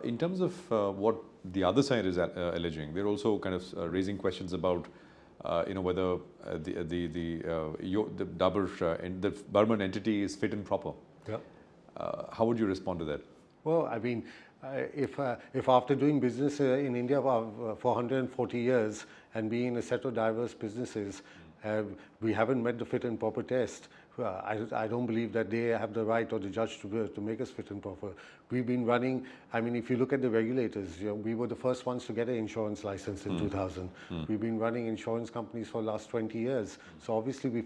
In terms of what the other side is alleging, they're also kind of raising questions about whether the dabur and the Burman entity is fit and proper. Yeah. How would you respond to that? Well, I mean, if after doing business in India for 140 years and being in a set of diverse businesses, we haven't met the fit and proper test, I don't believe that they have the right or the judge to make us fit and proper. We've been running, I mean, if you look at the regulators, we were the first ones to get an insurance license in 2000. We've been running insurance companies for the last 20 years. So obviously we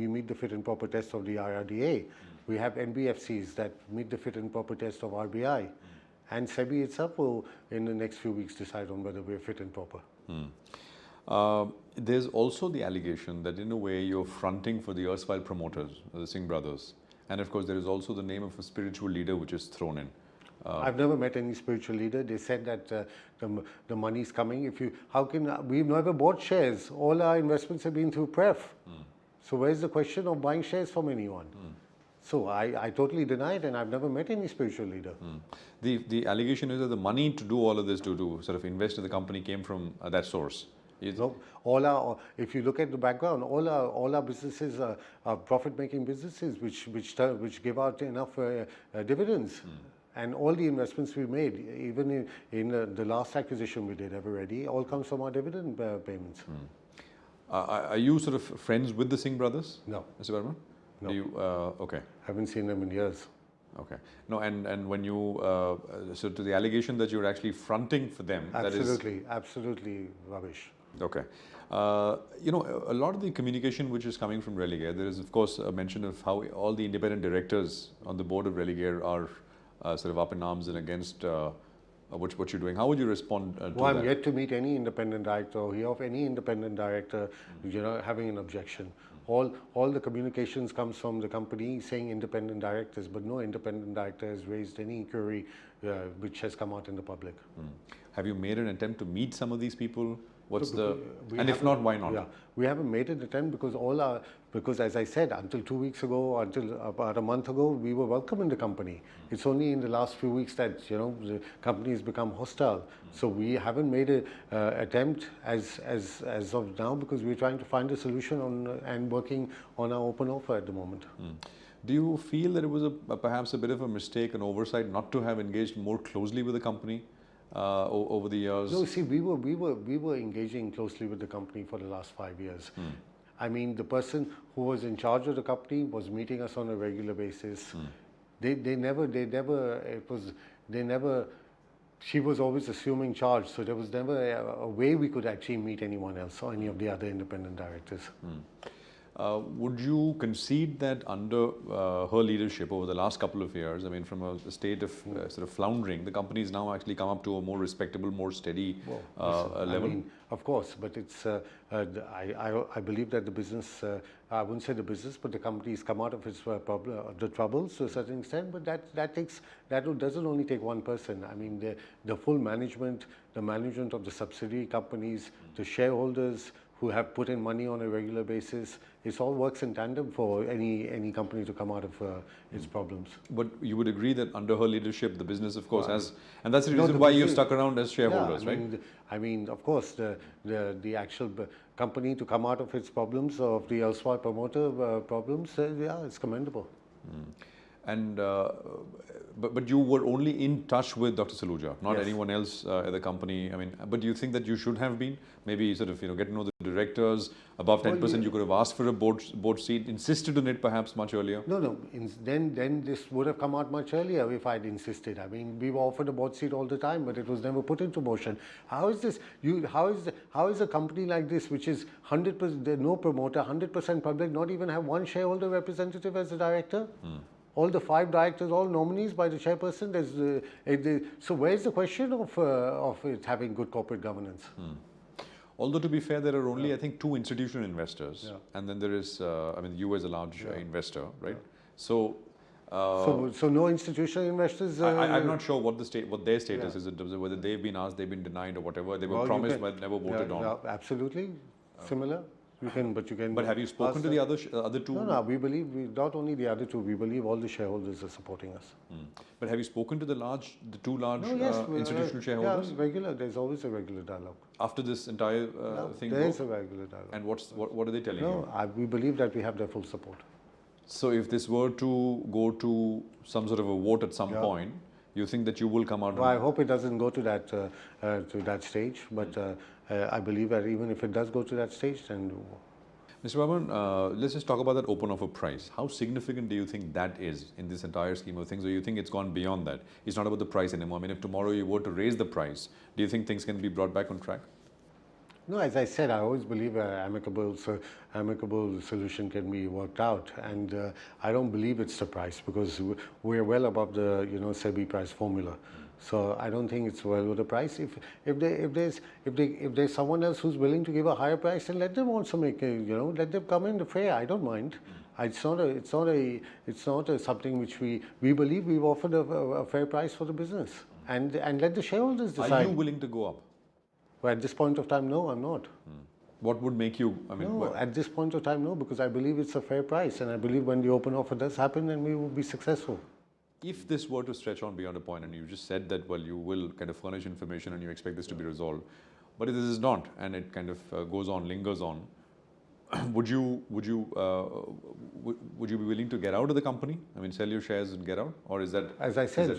meet the fit and proper test of the IRDA. We have NBFCs that meet the fit and proper test of RBI. And SEBI itself will, in the next few weeks, decide on whether we're fit and proper. There's also the allegation that in a way you're fronting for the erstwhile promoters, the Singh brothers. And of course, there is also the name of a spiritual leader which is thrown in. I've never met any spiritual leader. They said that the money's coming. We've never bought shares. All our investments have been through pref. So where's the question of buying shares from anyone? So I totally deny it, and I've never met any spiritual leader. The allegation is that the money to do all of this, to sort of invest in the company, came from that source. No, if you look at the background, all our businesses are profit-making businesses which give out enough dividends. And all the investments we made, even in the last acquisition we did ever ready, all comes from our dividend payments. Are you sort of friends with the Singh brothers? No. Mr. Burman? No. Okay. Haven't seen them in years. Okay. No, and when you, so to the allegation that you're actually fronting for them, Absolutely rubbish. Okay. A lot of the communication which is coming from Religare, there is of course a mention of how all the independent directors on the board of Religare are sort of up in arms and against what you're doing. How would you respond to that? Well, I'm yet to meet any independent director or hear of any independent director having an objection. All the communications comes from the company saying independent directors, but no independent director has raised any inquiry which has come out in the public. Have you made an attempt to meet some of these people? And if not, why not? Yeah, we haven't made an attempt because as I said, until 2 weeks ago, until about a month ago, we were welcome in the company. It's only in the last few weeks that the company has become hostile. So we haven't made an attempt as of now because we're trying to find a solution and working on our open offer at the moment. Do you feel that it was perhaps a bit of a mistake, an oversight, not to have engaged more closely with the company over the years? No, see, we were engaging closely with the company for the last 5 years. I mean, the person who was in charge of the company was meeting us on a regular basis. She was always assuming charge, so there was never a way we could actually meet anyone else or any of the other independent directors. Would you concede that under her leadership over the last couple of years, I mean, from a state of sort of floundering, the company has now actually come up to a more respectable, more steady level? I mean, of course, but it's. I believe that the business. I wouldn't say the business, but the company has come out of its the troubles to a certain extent. But that doesn't only take one person. I mean, the full management, the management of the subsidiary companies, the shareholders who have put in money on a regular basis. It all works in tandem for any company to come out of its problems. But you would agree that under her leadership, the business, of course, has, and that's the reason why you've stuck around as shareholders, right? I mean, of course, the actual company to come out of its problems, of the elsewhere promoter problems, yeah, it's commendable. And but you were only in touch with Dr. Saluja, not anyone else at the company. I mean, but do you think that you should have been? Maybe sort of get to know the directors. Above 10%, you could have asked for a board seat, insisted on it perhaps much earlier. No. Then this would have come out much earlier if I'd insisted. I mean, we were offered a board seat all the time, but it was never put into motion. How is this? How is a company like this, which is 100%, no promoter, 100% public, not even have one shareholder representative as a director? All the 5 directors, all nominees by the chairperson. So where's the question of it having good corporate governance? Although to be fair, there are only I think 2 institutional investors, and then there is I mean, you as a large investor, right? So no institutional investors. I'm not sure what their status is in terms of whether they've been asked, they've been denied, or whatever. They were promised but never voted on. Absolutely similar. You can, but you can. But have you spoken to the other two? No, we believe, not only the other two, we believe all the shareholders are supporting us. But have you spoken to the two large institutional shareholders? Yeah, regular. There's always a regular dialogue. After this entire thing? There is a regular dialogue. And what are they telling you? No, we believe that we have their full support. So if this were to go to some sort of a vote at some point, you think that you will come out? Well, I hope it doesn't go to that stage, but I believe that even if it does go to that stage, then. Mr. Burman, let's just talk about that open offer price. How significant do you think that is in this entire scheme of things, or you think it's gone beyond that? It's not about the price anymore. I mean, if tomorrow you were to raise the price, do you think things can be brought back on track? No, as I said, I always believe an amicable solution can be worked out, and I don't believe it's the price, because we're well above the SEBI price formula. So I don't think it's well with the price. If there's someone else who's willing to give a higher price, then let them also make let them come in the fray. I don't mind. It's not something which we believe we've offered a fair price for the business, and let the shareholders decide. Are you willing to go up? Well, at this point of time, no, I'm not. What would make you? I mean, no, at this point of time, no, because I believe it's a fair price, and I believe when the open offer does happen, then we will be successful. If this were to stretch on beyond a point, and you just said that, well, you will kind of furnish information and you expect this to be resolved, but if this is not, and it kind of goes on, lingers on, would you be willing to get out of the company? I mean, sell your shares and get out, or is that? As I said,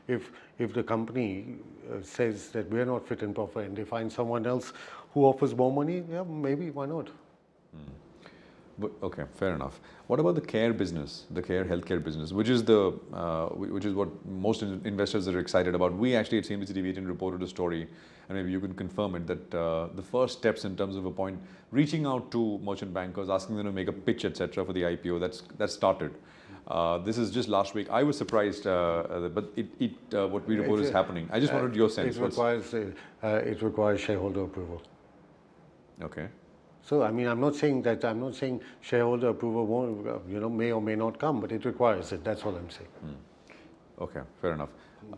if the company says that we're not fit and proper, and they find someone else who offers more money, yeah, maybe, why not? But, okay, fair enough. What about the care business, the healthcare business, which is what most investors are excited about? We actually at CNBC-TV18 reported a story, and maybe you can confirm it, that the first steps in terms of reaching out to merchant bankers, asking them to make a pitch, etc., for the IPO, that's started. This is just last week. I was surprised, but what we reported is happening. I just wanted your sense. It requires shareholder approval. Okay. So, I mean, I'm not saying shareholder approval won't, may or may not come, but it requires it. That's all I'm saying. Okay, fair enough.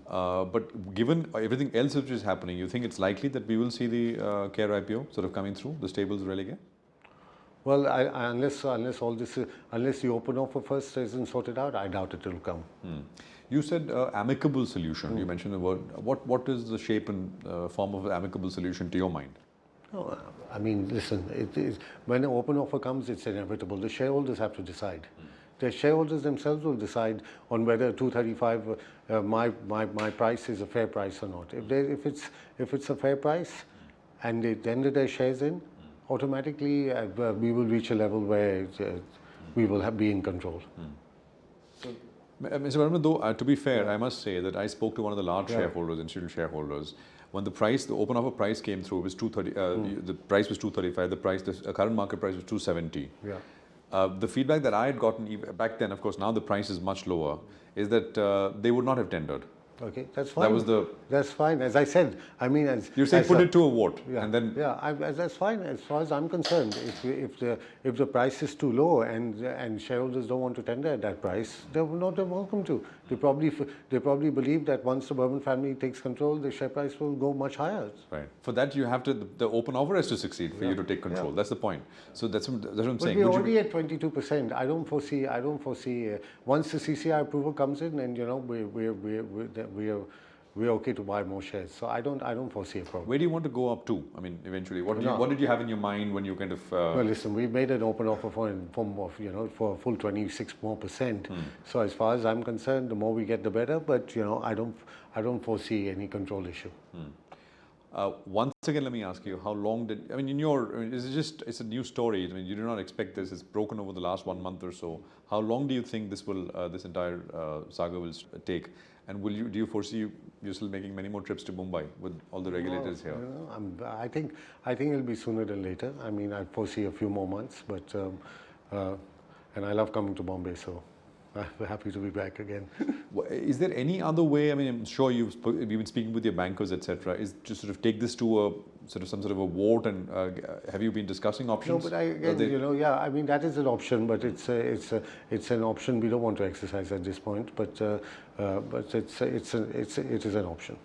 But given everything else which is happening, you think it's likely that we will see the care IPO sort of coming through, the stables religare? Well, unless the open offer first isn't sorted out, I doubt it will come. You said amicable solution. You mentioned the word. What is the shape and form of amicable solution to your mind? No, I mean, listen, when an open offer comes, it's inevitable. The shareholders have to decide. The shareholders themselves will decide on whether 235, my price is a fair price or not. If it's a fair price, and they tender their shares in, automatically we will reach a level where we will be in control. Mr. Burman, though, to be fair, I must say that I spoke to one of the large shareholders, institutional shareholders. When the open offer price came through, it was 230. The price was 235. The current market price was 270. Yeah. The feedback that I had gotten back then, of course, now the price is much lower, is that they would not have tendered. Okay, that's fine. That's fine. As I said, I mean, you say put it to a vote, and then that's fine. As far as I'm concerned, if the price is too low and shareholders don't want to tender at that price, they're not welcome to. They probably believe that once the Burman family takes control, the share price will go much higher. Right. For that, you have to the open offer has to succeed for you to take control. That's the point. So that's what I'm saying. We're already at 22%. I don't foresee. Once the CCI approval comes in, and we're okay to buy more shares. So I don't foresee a problem. Where do you want to go up to? I mean, eventually, what did you have in your mind when you kind of? Well, listen, we made an open offer for a full 26% more. So as far as I'm concerned, the more we get, the better. But I don't foresee any control issue. Once again, let me ask you, how long did, I mean, it's a new story. I mean, you do not expect this. It's broken over the last 1 month or so. How long do you think this entire saga will take? And do you foresee yourself making many more trips to Mumbai with all the regulators here? I think it'll be sooner than later. I mean, I foresee a few more months, but and I love coming to Bombay, so I'm happy to be back again. Is there any other way? I mean, I'm sure you've been speaking with your bankers, etc. Is to sort of take this to some sort of a vote, and have you been discussing options? No, but I mean that is an option, but it's an option we don't want to exercise at this point. But it is an option.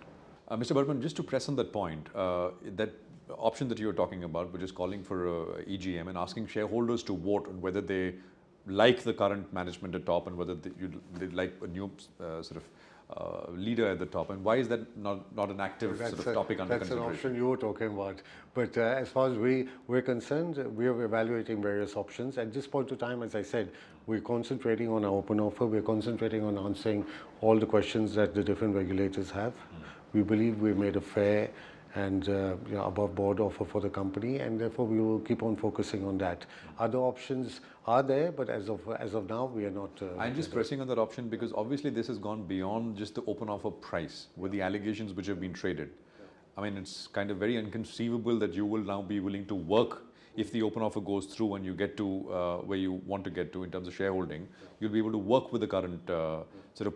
Mr. Burman, just to press on that point, that option that you were talking about, which is calling for a EGM and asking shareholders to vote on whether they like the current management at top and whether they'd like a new leader at the top, and why is that not an active topic under consideration? That's an option you were talking about. But as far as we're concerned, we are evaluating various options. At this point of time, as I said, we're concentrating on our open offer. We're concentrating on answering all the questions that the different regulators have. We believe we made a fair and above board offer for the company, and therefore we will keep on focusing on that. Other options are there, but as of now, we are not. I'm just pressing on that option because obviously this has gone beyond just the open offer price with the allegations which have been traded. I mean, it's kind of very inconceivable that you will now be willing to work if the open offer goes through and you get to where you want to get to in terms of shareholding. You'll be able to work with the current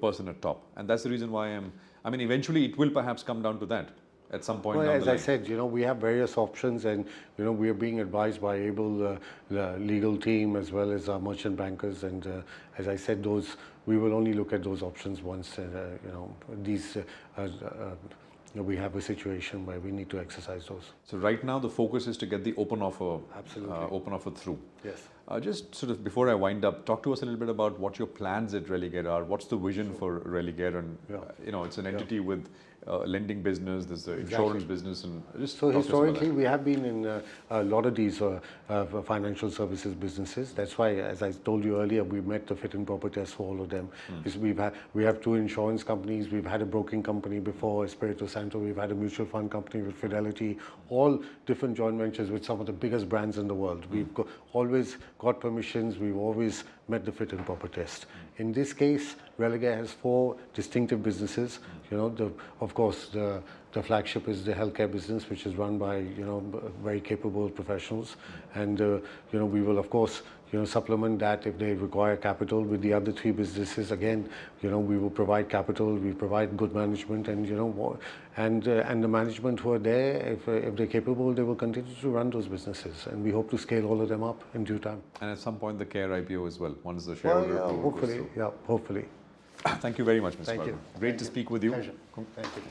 person at top, and that's the reason why eventually it will perhaps come down to that. At some point down the line. As I said, we have various options, and we are being advised by able legal team as well as our merchant bankers. And as I said, we will only look at those options once we have a situation where we need to exercise those. So right now the focus is to get the open offer. Absolutely. Open offer through. Yes. Just before I wind up, talk to us a little bit about what your plans at Religare are. What's the vision for Religare? And it's an entity with lending business, there's the insurance business, and so historically we have been in a lot of these financial services businesses. That's why, as I told you earlier, we met the fit and proper test for all of them. We have 2 insurance companies, we've had a broking company before, Espirito Santo, we've had a mutual fund company with Fidelity, all different joint ventures with some of the biggest brands in the world. We've always got permissions, we've always met the fit and proper test. In this case, Religare has 4 distinctive businesses. Of course, the flagship is the healthcare business, which is run by very capable professionals, and we will of course supplement that if they require capital with the other 3 businesses. Again, we will provide capital, we provide good management, and and the management who are there, if they're capable, they will continue to run those businesses, and we hope to scale all of them up in due time. And at some point, the care IPO as well, once the shareholder approval goes through. Hopefully. Thank you very much, Mr. Thank Burman. you. Great to speak with you. Pleasure. Thank you.